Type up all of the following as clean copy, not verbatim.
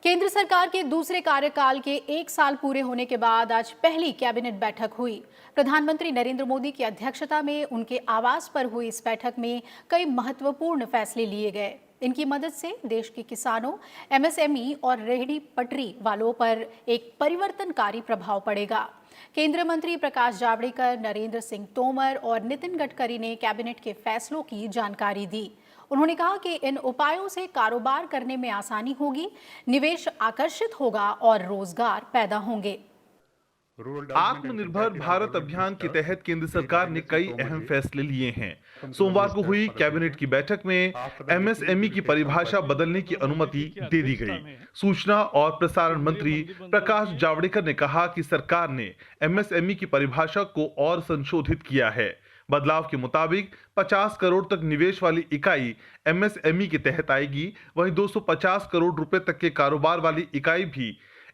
केंद्र सरकार के दूसरे कार्यकाल के 1 साल पूरे होने के बाद आज पहली कैबिनेट बैठक हुई। प्रधानमंत्री नरेंद्र मोदी की अध्यक्षता में उनके आवास पर हुई इस बैठक में कई महत्वपूर्ण फैसले लिए गए। इनकी मदद से देश के किसानों, एमएसएमई और रेहड़ी पटरी वालों पर एक परिवर्तनकारी प्रभाव पड़ेगा। केंद्रीय मंत्री प्रकाश जावड़ेकर, नरेंद्र सिंह तोमर और नितिन गडकरी ने कैबिनेट के फैसलों की जानकारी दी। उन्होंने कहा कि इन उपायों से कारोबार करने में आसानी होगी, निवेश आकर्षित होगा और रोजगार पैदा होंगे। आत्मनिर्भर भारत अभियान के तहत केंद्र सरकार ने कई अहम फैसले लिए हैं। सोमवार को हुई कैबिनेट की बैठक में एमएसएमई की परिभाषा बदलने की अनुमति दे दी गई। सूचना और प्रसारण मंत्री प्रकाश जावड़ेकर ने कहा कि सरकार ने एमएसएमई की परिभाषा को और संशोधित किया है। बदलाव के मुताबिक 50 करोड़ तक निवेश वाली इकाई एमएसएमई के तहत आएगी, वहीं 250 करोड़ रुपए तक के कारोबार वाली इकाई भी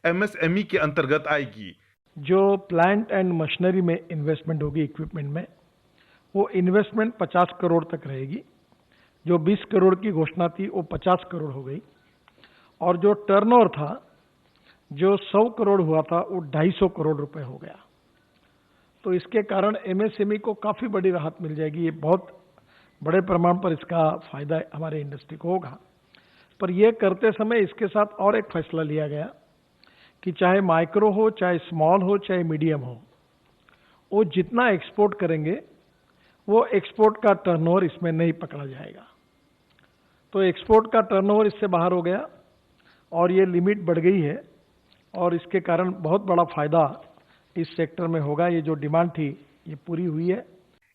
एमएसएमई के अंतर्गत आएगी। जो प्लांट एंड मशीनरी में इन्वेस्टमेंट होगी, इक्विपमेंट में, वो इन्वेस्टमेंट 50 करोड़ तक रहेगी। जो 20 करोड़ की घोषणा थी वो 50 करोड़ हो गई, और जो टर्नओवर था, जो 100 करोड़ हुआ था, वो 250 करोड़ रुपए हो गया। तो इसके कारण एमएसएमई को काफी बड़ी राहत मिल जाएगी। ये बहुत बड़े प्रमाण पर इसका फायदा हमारे इंडस्ट्री को होगा। पर यह करते समय इसके साथ और एक फैसला लिया गया कि चाहे माइक्रो हो, चाहे स्मॉल हो, चाहे मीडियम हो, वो जितना एक्सपोर्ट करेंगे वो एक्सपोर्ट का टर्नओवर इसमें नहीं पकड़ा जाएगा। तो एक्सपोर्ट का टर्नओवर इससे बाहर हो गया और ये लिमिट बढ़ गई है, और इसके कारण बहुत बड़ा फायदा इस सेक्टर में होगा। ये जो डिमांड थी ये पूरी हुई है।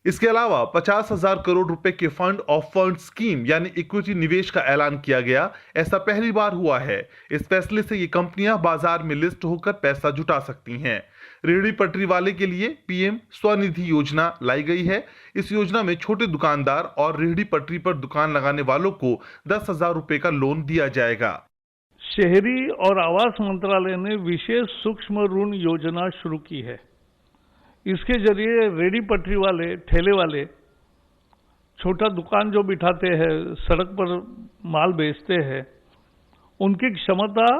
इसके अलावा 50,000 करोड़ रुपए के फंड ऑफ फंड स्कीम यानी इक्विटी निवेश का ऐलान किया गया। ऐसा पहली बार हुआ है। इस फैसले से ये कंपनियां बाजार में लिस्ट होकर पैसा जुटा सकती हैं। रेहड़ी पटरी वाले के लिए पीएम स्वनिधि योजना लाई गई है। इस योजना में छोटे दुकानदार और रेहड़ी पटरी पर दुकान लगाने वालों को 10,000 रुपए का लोन दिया जाएगा। शहरी और आवास मंत्रालय ने विशेष सूक्ष्म ऋण योजना शुरू की है। इसके जरिए रेहड़ी पटरी वाले, ठेले वाले, छोटा दुकान जो बिठाते हैं, सड़क पर माल बेचते हैं, उनकी क्षमता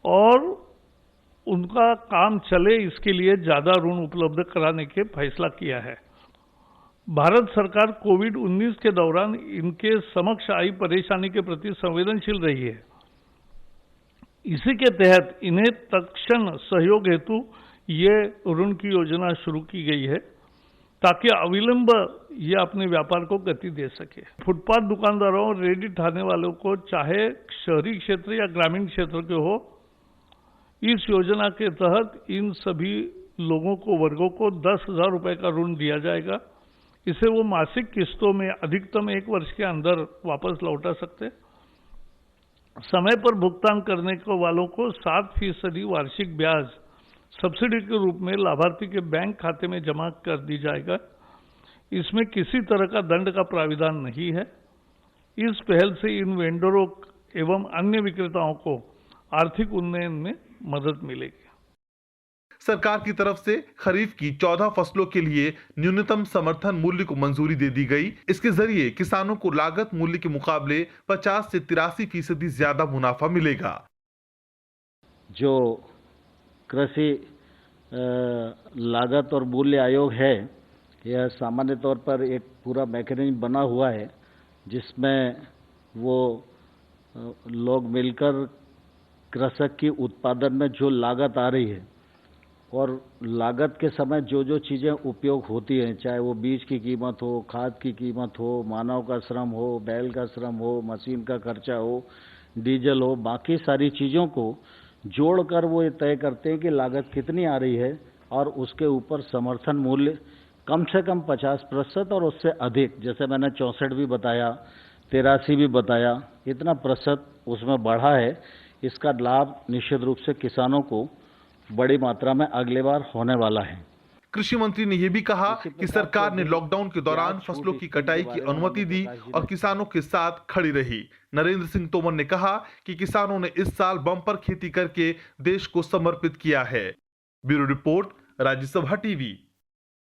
और उनका काम चले इसके लिए ज्यादा ऋण उपलब्ध कराने के फैसला किया है। भारत सरकार कोविड-19 के दौरान इनके समक्ष आई परेशानी के प्रति संवेदनशील रही है। इसी के तहत इन्हें तत्क्षण सहयोग हेतु ये ऋण की योजना शुरू की गई है, ताकि अविलंब ये अपने व्यापार को गति दे सके। फुटपाथ दुकानदारों और रेहड़ी ठाने वालों को, चाहे शहरी क्षेत्र या ग्रामीण क्षेत्र के हो, इस योजना के तहत इन सभी लोगों को, वर्गों को 10,000 रुपए का ऋण दिया जाएगा। इसे वो मासिक किस्तों में अधिकतम 1 वर्ष के अंदर वापस लौटा सकते। समय पर भुगतान करने को वालों को 7% वार्षिक ब्याज सब्सिडी के रूप में लाभार्थी के बैंक खाते में जमा कर दी जाएगा। इसमें किसी तरह का दंड का प्राविधान नहीं है। इस पहल से इन वेंडरों एवं अन्य विक्रेताओं को आर्थिक उन्नयन में मदद मिलेगी। सरकार की तरफ से खरीफ की 14 फसलों के लिए न्यूनतम समर्थन मूल्य को मंजूरी दे दी गई। इसके जरिए किसानों को लागत मूल्य के मुकाबले 50 से 83% ज्यादा मुनाफा मिलेगा। जो कृषि लागत और मूल्य आयोग है, यह सामान्य तौर पर एक पूरा मैकेनिज्म बना हुआ है, जिसमें वो लोग मिलकर कृषक की उत्पादन में जो लागत आ रही है और लागत के समय जो जो चीज़ें उपयोग होती हैं, चाहे वो बीज की कीमत हो, खाद की कीमत हो, मानव का श्रम हो, बैल का श्रम हो, मशीन का खर्चा हो, डीजल हो, बाकी सारी चीज़ों को जोड़कर वो ये तय करते हैं कि लागत कितनी आ रही है, और उसके ऊपर समर्थन मूल्य कम से कम 50% और उससे अधिक, जैसे मैंने 64 भी बताया, 83 भी बताया, इतना प्रतिशत उसमें बढ़ा है। इसका लाभ निश्चित रूप से किसानों को बड़ी मात्रा में अगले बार होने वाला है। कृषि मंत्री ने यह भी कहा कि सरकार ने लॉकडाउन के दौरान फसलों की कटाई की अनुमति दी और किसानों के साथ खड़ी रही। नरेंद्र सिंह तोमर ने कहा कि किसानों ने इस साल बम्पर खेती करके देश को समर्पित किया है। Bureau report, Rajya Sabha TV.